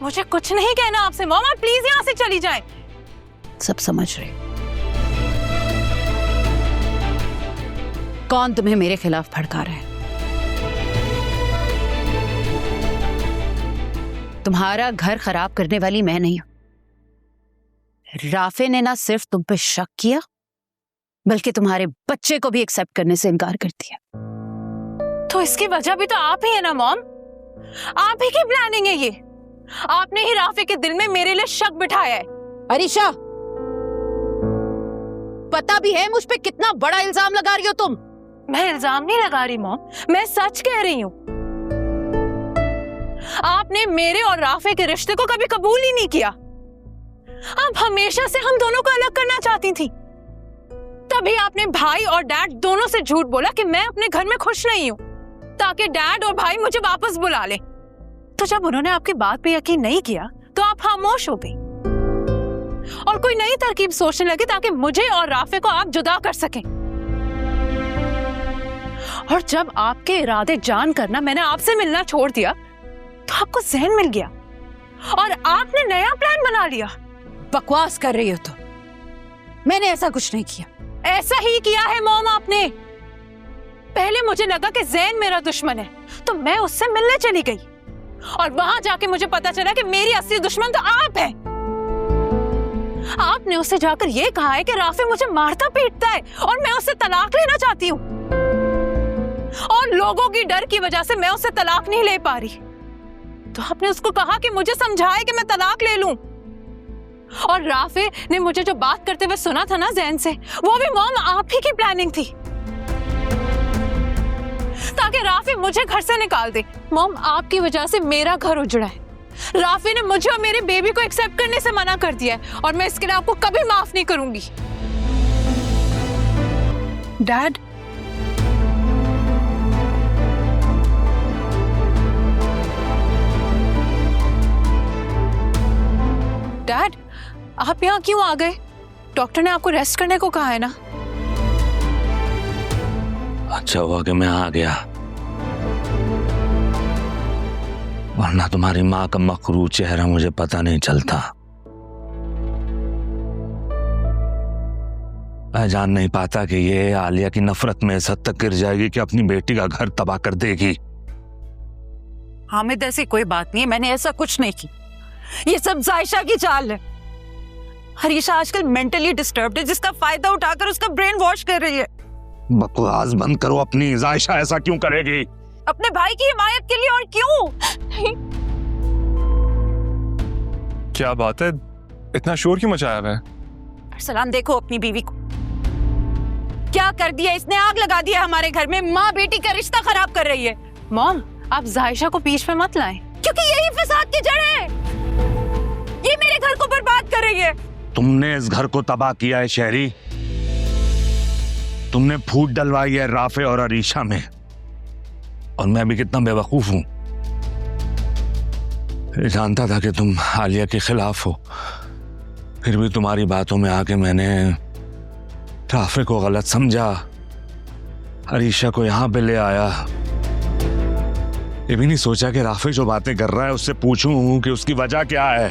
मुझे कुछ नहीं कहना आपसे मॉम, आप प्लीज यहाँ से चली जाएं। सब समझ रहे। कौन तुम्हें मेरे खिलाफ भड़का रहा है? तुम्हारा घर खराब करने वाली मैं नहीं हूं। राफे ने ना सिर्फ तुम पे शक किया, बल्कि तुम्हारे बच्चे को भी एक्सेप्ट करने से इनकार कर दिया। तो इसकी वजह भी तो आप ही है ना मॉम, आप ही की प्लानिंग है ये। आपने ही राफे के दिल में मेरे लिए शक बिठाया है। अरीशा, पता भी है मुझ पे कितना बड़ा इल्जाम लगा रही हो तुम। मैं इल्जाम नहीं लगा रही मॉम, मैं सच कह रही हूँ। आपने मेरे और राफे के रिश्ते को कभी कबूल ही नहीं किया। आप हमेशा से हम दोनों को अलग करना चाहती थी। तभी आपने भाई और डैड दोनों से झूठ बोला कि मैं अपने घर में खुश नहीं हूं, ताकि डैड और भाई मुझे वापस बुला ले। तो जब उन्होंने आपकी बात पे यकीन नहीं किया तो आप खामोश हो गई और कोई नई तरकीब सोचने लगी ताकि मुझे और राफे को आप जुदा कर सकें। और जब आपके इरादे जान कर ना मैंने आपसे मिलना छोड़ दिया तो आपको ज़हन मिल गया और आपने नया प्लान बना लिया। बकवास कर रही हो तुम। मैंने ऐसा कुछ नहीं किया। ऐसा ही किया है मॉम आपने। पहले मुझे लगा कि ज़ैन मेरा दुश्मन है तो मैं उससे मिलने चली गई और वहां जाके मुझे पता चला कि मेरी असली दुश्मन तो आप हैं। आपने उससे जाकर यह कहा है कि राफे मुझे मारता पीटता है और मैं उससे तलाक लेना चाहती हूँ, और लोगों की डर की वजह से मैं उससे तलाक नहीं ले पा रही। तो आपने उसको कहा कि मुझे समझाए कि मैं तलाक ले लूं। और राफे ने मुझे जो बात करते हुए सुना था ना ज़ैन से, वो भी मॉम आप ही की प्लानिंग थी, ताकि राफे मुझे घर से निकाल दे। मॉम आपकी वजह से मेरा घर उजड़ा है। राफे ने मुझे और मेरे बेबी को एक्सेप्ट करने से मना कर दिया है और मैं इसके लिए आपको कभी माफ नहीं करूंगी। डैड, डैड आप यहाँ क्यों आ गए? डॉक्टर ने आपको रेस्ट करने को कहा है ना। अच्छा हुआ कि मैं आ गया, वरना तुम्हारी माँ का मकरूर चेहरा मुझे पता नहीं चलता। मैं जान नहीं पाता कि ये आलिया की नफरत में इस हद तक गिर जाएगी कि अपनी बेटी का घर तबाह कर देगी। हामिद, ऐसी कोई बात नहीं है, मैंने ऐसा कुछ नहीं की। ये सब जायशा की चाल है। हरीशा आजकल मेंटली डिस्टर्ब्ड है, जिसका फायदा उठाकर उसका ब्रेन वॉश कर रही है। बकवास बंद करो अपनी। जायशा ऐसा क्यों करेगी? अपने भाई की हिमायत के लिए, और क्यों? क्या बात है, इतना शोर क्यों मचाया हुआ है? अरसलान, देखो अपनी बीवी को क्या कर दिया इसने। आग लगा दिया हमारे घर में। माँ बेटी का रिश्ता खराब कर रही है। मॉम आप जायशा को बीच में मत लाएं, क्योंकि यही फसाद की जड़ है। ये मेरे घर को बर्बाद कर रही है। तुमने इस घर को तबाह किया है शहरी। तुमने फूट डलवाई है राफे और अरीशा में। और मैं भी कितना बेवकूफ हूं। जानता था कि तुम आलिया के खिलाफ हो, फिर भी तुम्हारी बातों में आके मैंने राफे को गलत समझा, अरीशा को यहां पे ले आया। ये भी नहीं सोचा कि राफे जो बातें कर रहा है उससे पूछूं कि उसकी वजह क्या है।